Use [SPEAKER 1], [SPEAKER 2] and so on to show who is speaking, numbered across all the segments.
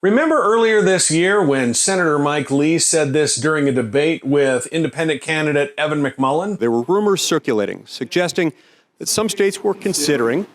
[SPEAKER 1] Remember earlier this year when Senator Mike Lee said this during a debate with independent candidate Evan McMullin?
[SPEAKER 2] There were rumors circulating suggesting that some states were considering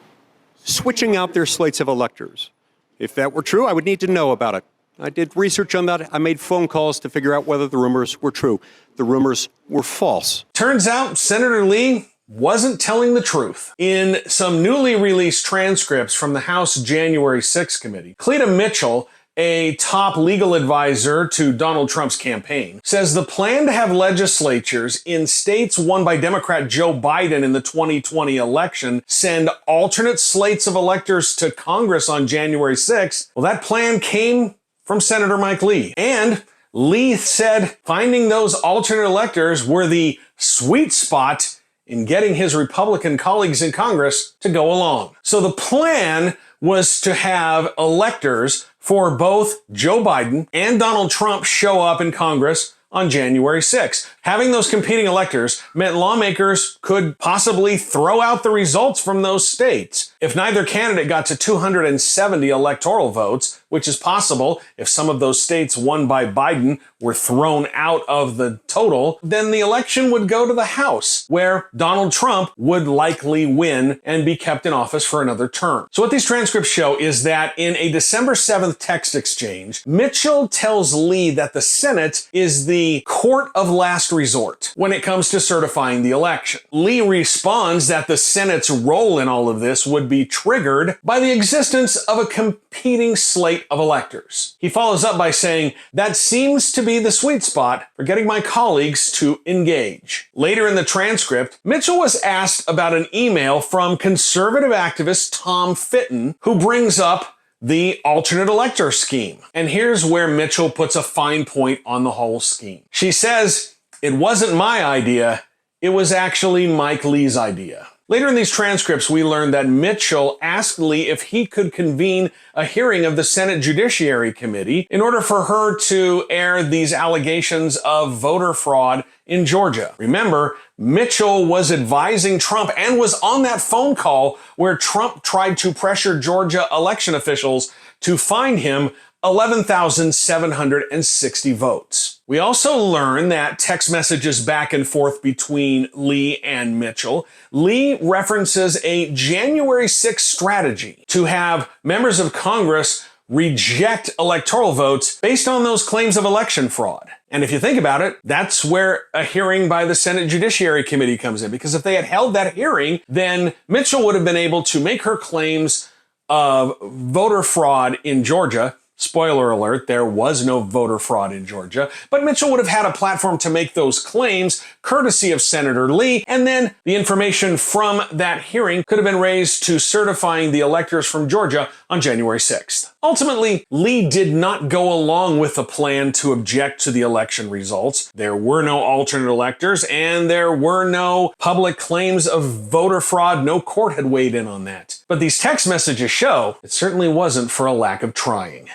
[SPEAKER 2] switching out their slates of electors. If that were true, I would need to know about it. I did research on that. I made phone calls to figure out whether the rumors were true. The rumors were false.
[SPEAKER 1] Turns out Senator Lee wasn't telling the truth. In some newly released transcripts from the House January 6th committee, Cleta Mitchell, a top legal advisor to Donald Trump's campaign, says the plan to have legislatures in states won by Democrat Joe Biden in the 2020 election send alternate slates of electors to Congress on January 6th. Well, that plan came from Senator Mike Lee. And Lee said finding those alternate electors were the sweet spot in getting his Republican colleagues in Congress to go along. So the plan was to have electors for both Joe Biden and Donald Trump show up in Congress on January 6th. Having those competing electors meant lawmakers could possibly throw out the results from those states. If neither candidate got to 270 electoral votes, which is possible if some of those states won by Biden were thrown out of the total, then the election would go to the House, where Donald Trump would likely win and be kept in office for another term. So what these transcripts show is that in a December 7th text exchange, Mitchell tells Lee that the Senate is the court of last resort when it comes to certifying the election. Lee responds that the Senate's role in all of this would be triggered by the existence of a competing slate of electors. He follows up by saying, that seems to be the sweet spot for getting my colleagues to engage. Later in the transcript, Mitchell was asked about an email from conservative activist Tom Fitton, who brings up the alternate elector scheme. And here's where Mitchell puts a fine point on the whole scheme. She says, it wasn't my idea, it was actually Mike Lee's idea. Later in these transcripts, we learned that Mitchell asked Lee if he could convene a hearing of the Senate Judiciary Committee in order for her to air these allegations of voter fraud in Georgia. Remember, Mitchell was advising Trump and was on that phone call where Trump tried to pressure Georgia election officials to fine him 11,760 votes. We also learn that text messages back and forth between Lee and Mitchell. Lee references a January 6th strategy to have members of Congress reject electoral votes based on those claims of election fraud. And if you think about it, that's where a hearing by the Senate Judiciary Committee comes in, because if they had held that hearing, then Mitchell would have been able to make her claims of voter fraud in Georgia. Spoiler alert, there was no voter fraud in Georgia, but Mitchell would have had a platform to make those claims courtesy of Senator Lee, and then the information from that hearing could have been raised to certifying the electors from Georgia on January 6th. Ultimately, Lee did not go along with the plan to object to the election results. There were no alternate electors, and there were no public claims of voter fraud. No court had weighed in on that. But these text messages show it certainly wasn't for a lack of trying.